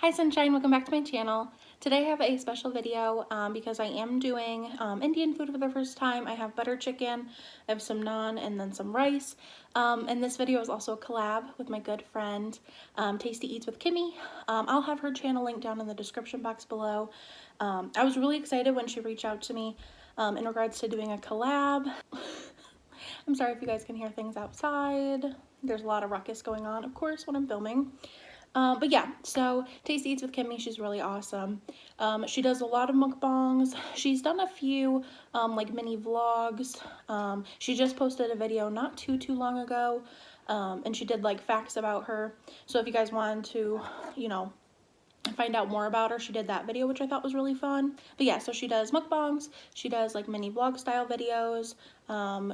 Hi Sunshine, welcome back to my channel. Today I have a special video because I am doing Indian food for the first time. I have butter chicken, I have some naan, and then some rice. And this video is also a collab with my good friend Tasty Eats with Kimmy. I'll have her channel linked down in the description box below. I was really excited when she reached out to me in regards to doing a collab. I'm sorry if you guys can hear things outside. There's a lot of ruckus going on, of course, when I'm filming. But yeah, so Tasty Eats with Kimmy, she's really awesome. She does a lot of mukbangs. She's done a few like mini vlogs. She just posted a video not too long ago, and she did like facts about her. So if you guys wanted to, you know, find out more about her, she did that video, which I thought was really fun. But yeah, so she does mukbangs, she does like mini vlog style videos.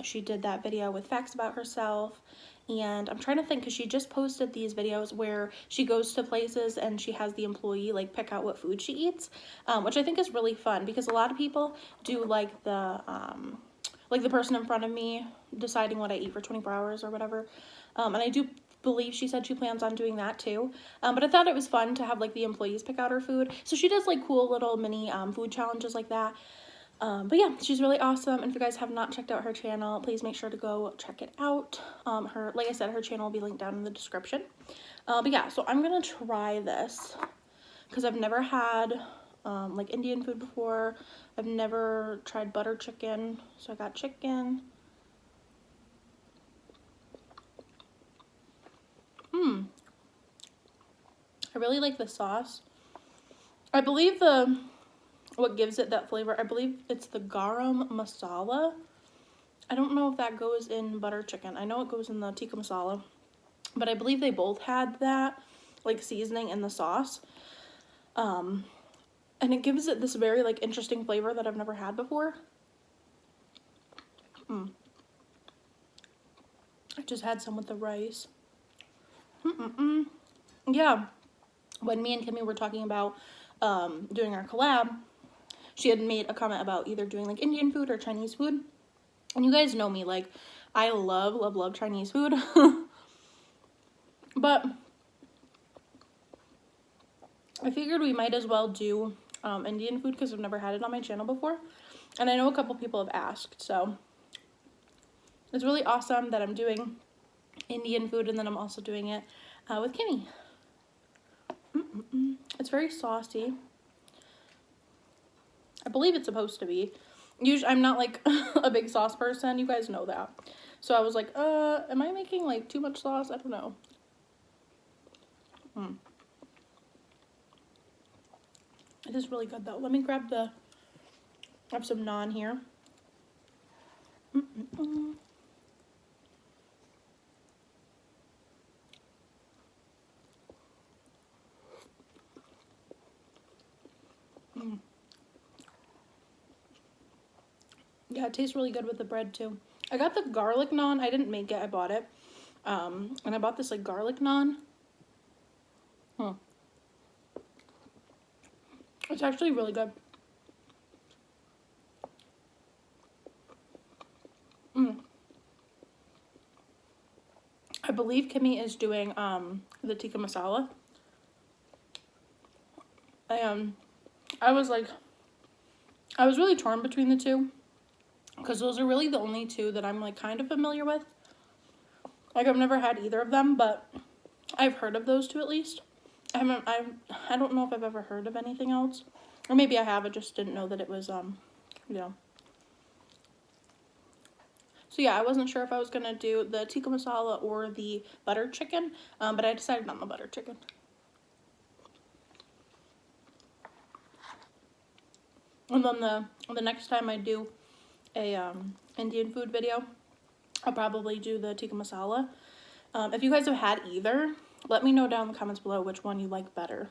She did that video with facts about herself, and I'm trying to think because she just posted these videos where she goes to places and she has the employee like pick out what food she eats, which I think is really fun because a lot of people do like the person in front of me deciding what I eat for 24 hours or whatever. And I do believe she said she plans on doing that too. But I thought it was fun to have like the employees pick out her food. So she does like cool little mini food challenges like that. But yeah, she's really awesome. And if you guys have not checked out her channel, please make sure to go check it out. Like I said, her channel will be linked down in the description. But yeah, so I'm gonna try this because I've never had like Indian food before. I've never tried butter chicken, so I got chicken. I really like the sauce. I believe what gives it that flavor, I believe it's the garam masala. I don't know if that goes in butter chicken. I know it goes in the tikka masala, but I believe they both had that like seasoning in the sauce. And it gives it this very like interesting flavor that I've never had before. I just had some with the rice. Yeah, when me and Kimmy were talking about doing our collab, she had made a comment about either doing like Indian food or Chinese food. And you guys know me, like I love Chinese food. But I figured we might as well do Indian food because I've never had it on my channel before. And I know a couple people have asked, so it's really awesome that I'm doing Indian food and then I'm also doing it with Kimmy. It's very saucy. I believe it's supposed to be. Usually, I'm not like a big sauce person. You guys know that. So I was like, am I making like too much sauce? I don't know. It is really good though. Let me grab I have some naan here. Yeah, it tastes really good with the bread too. I got the garlic naan. I didn't make it, I bought it. And I bought this like garlic naan. It's actually really good. I believe Kimmy is doing the tikka masala. I was really torn between the two because those are really the only two that I'm like kind of familiar with. Like I've never had either of them, but I've heard of those two at least. I don't know if I've ever heard of anything else, or maybe I have. I just didn't know that it was you know. So yeah, I wasn't sure if I was gonna do the tikka masala or the butter chicken, but I decided on the butter chicken. And then the next time I do a Indian food video, I'll probably do the tikka masala. If you guys have had either, let me know down in the comments below which one you like better.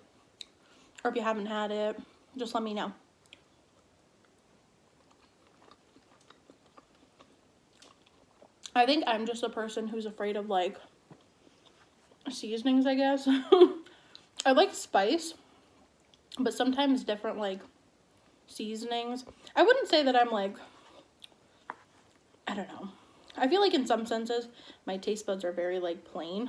Or if you haven't had it, just let me know. I think I'm just a person who's afraid of like seasonings, I guess. I like spice, but sometimes different like seasonings. I wouldn't say that I'm like, I don't know. I feel like in some senses, my taste buds are very like plain.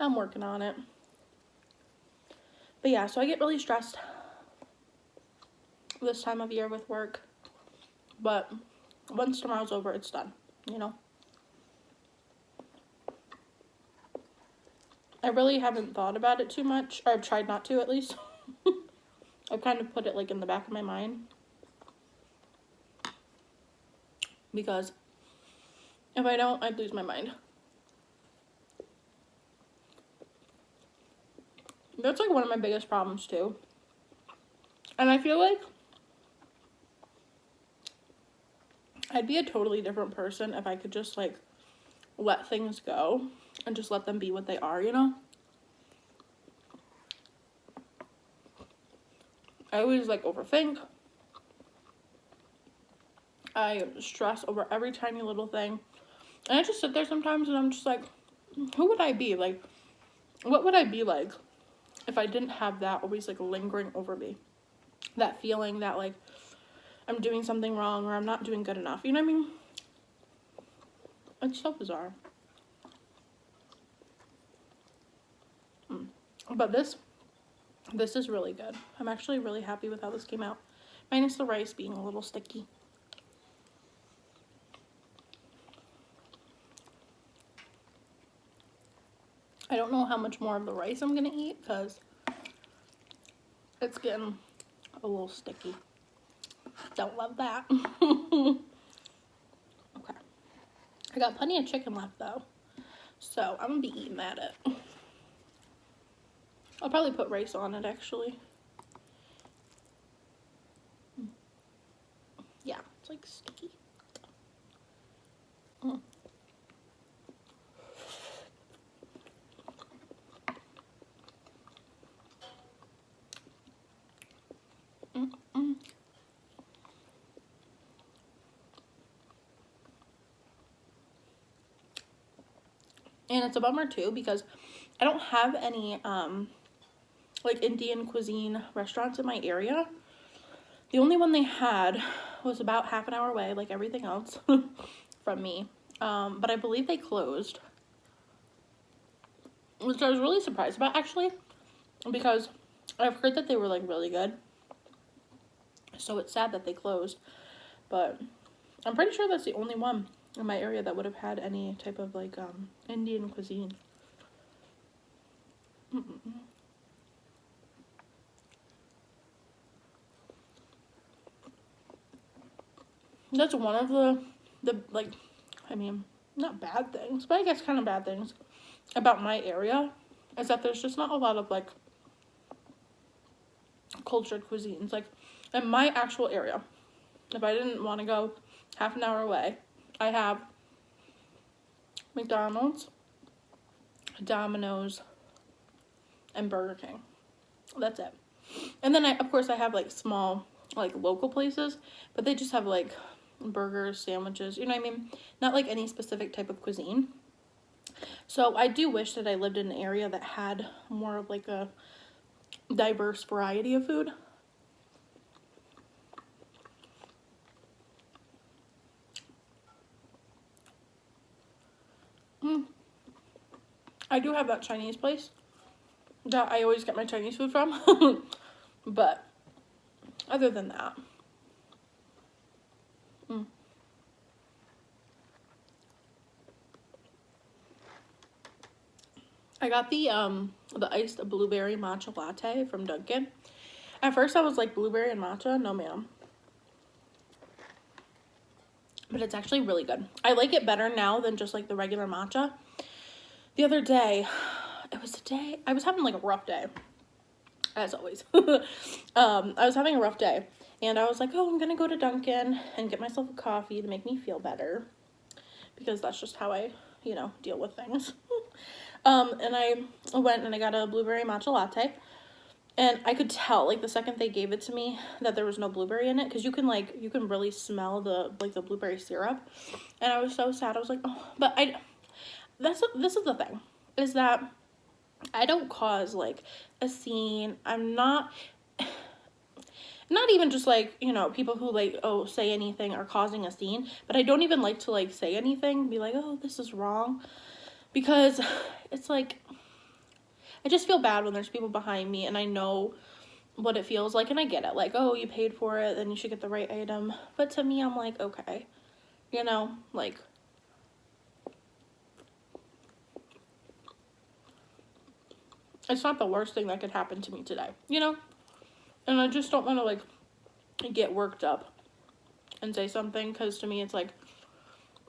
I'm working on it. But yeah, so I get really stressed this time of year with work. But once tomorrow's over, it's done, you know? I really haven't thought about it too much, or I've tried not to, at least. I've kind of put it, like, in the back of my mind. Because if I don't, I'd lose my mind. That's, like, one of my biggest problems, too. And I feel like I'd be a totally different person if I could just, like, let things go and just let them be what they are, you know? I always, like, overthink. I stress over every tiny little thing. And I just sit there sometimes and I'm just like, who would I be? Like, what would I be like if I didn't have that always, like, lingering over me? That feeling that, like, I'm doing something wrong or I'm not doing good enough. You know what I mean? It's so bizarre. But this is really good. I'm actually really happy with how this came out. Minus the rice being a little sticky. I don't know how much more of the rice I'm gonna eat because it's getting a little sticky. Don't love that. Okay. I got plenty of chicken left though, so I'm gonna be eating that up. I'll probably put rice on it actually. Yeah, it's like sticky. Mm. Mm-mm. And it's a bummer too because I don't have any like Indian cuisine restaurants in my area. The only one they had was about half an hour away, like everything else from me. But I believe they closed, which I was really surprised about actually, because I've heard that they were like really good. So it's sad that they closed, but I'm pretty sure that's the only one in my area that would have had any type of like Indian cuisine. That's one of the like, I mean, not bad things, but I guess kind of bad things about my area is that there's just not a lot of like cultured cuisines. Like in my actual area, if I didn't want to go half an hour away, I have McDonald's, Domino's, and Burger King. That's it. And then of course I have like small like local places, but they just have like burgers, sandwiches, you know what I mean? Not like any specific type of cuisine. So I do wish that I lived in an area that had more of like a diverse variety of food. I do have that Chinese place that I always get my Chinese food from. But other than that, I got the iced blueberry matcha latte from Dunkin'. At first I was like, blueberry and matcha? No ma'am. But it's actually really good. I like it better now than just like the regular matcha. The other day, I was having like a rough day, as always. I was having a rough day, and I was like, oh, I'm gonna go to Dunkin' and get myself a coffee to make me feel better, because that's just how I, you know, deal with things. And I went and I got a blueberry matcha latte, and I could tell, like, the second they gave it to me that there was no blueberry in it, because you can really smell the blueberry syrup, and I was so sad. I was like, oh, but this is the thing, is that I don't cause, like, a scene. I'm not even just, like, you know, people who, like, oh, say anything are causing a scene, but I don't even like to, like, say anything, be like, oh, this is wrong, because it's, like, I just feel bad when there's people behind me and I know what it feels like, and I get it, like, oh, you paid for it, then you should get the right item. But to me, I'm like, okay, you know, like, it's not the worst thing that could happen to me today, you know? And I just don't want to, like, get worked up and say something, because to me it's like,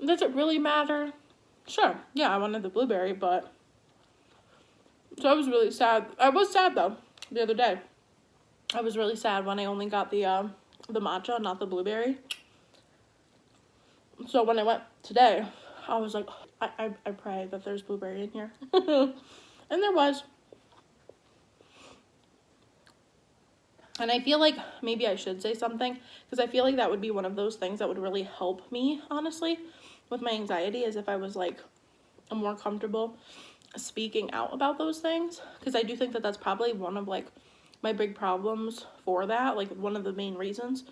does it really matter? Sure, yeah, I wanted the blueberry, but so I was really sad. I was sad though the other day. I was really sad when I only got the matcha, not the blueberry. So when I went today, I was like, I pray that there's blueberry in here. And there was. And I feel like maybe I should say something, because I feel like that would be one of those things that would really help me, honestly, with my anxiety, is if I was like more comfortable speaking out about those things, because I do think that that's probably one of like my big problems for that, like one of the main reasons.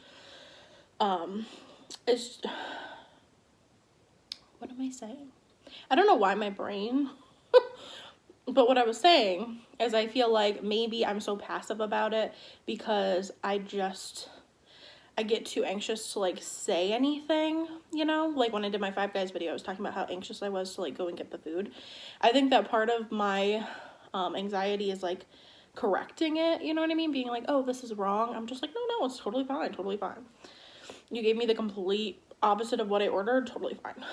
Is, what am I saying? I don't know why my brain, but what I was saying is I feel like maybe I'm so passive about it because I get too anxious to like say anything, you know? Like when I did my Five Guys video, I was talking about how anxious I was to like go and get the food. I think that part of my anxiety is like correcting it, you know what I mean? Being like, oh, this is wrong. I'm just like, no, it's totally fine, totally fine. You gave me the complete opposite of what I ordered, totally fine.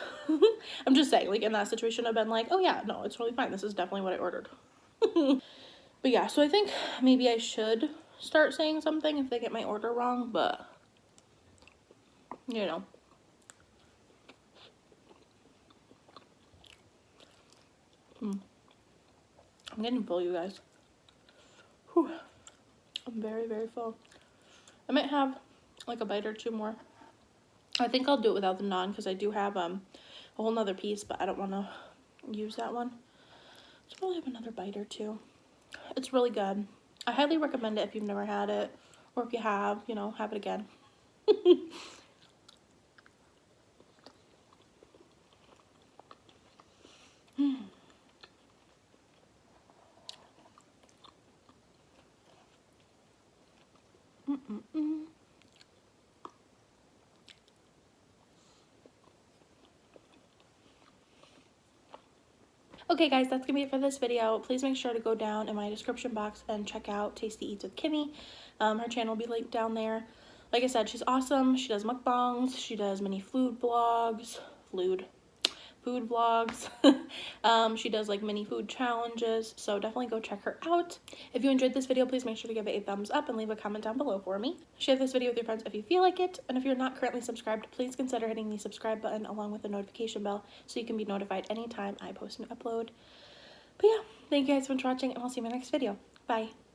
I'm just saying, like in that situation, I've been like, oh yeah, no, it's totally fine. This is definitely what I ordered. But yeah, so I think maybe I should start saying something if they get my order wrong, but you know. I'm getting full, you guys. Whew. I'm very, very full. I might have like a bite or two more. I think I'll do it without the naan because I do have a whole nother piece, but I don't want to use that one. So I'll have another bite or two. It's really good. I highly recommend it if you've never had it, or if you have, you know, have it again. Okay guys, that's gonna be it for this video. Please make sure to go down in my description box and check out Tasty Eats with Kimmy. Her channel will be linked down there. Like I said, she's awesome. She does mukbangs, she does mini food vlogs, food vlogs. She does like mini food challenges, so definitely go check her out. If you enjoyed this video, please make sure to give it a thumbs up and leave a comment down below for me. Share this video with your friends if you feel like it, and if you're not currently subscribed, please consider hitting the subscribe button along with the notification bell so you can be notified anytime I post and upload. But yeah, thank you guys so much for watching, and I'll see you in my next video. Bye.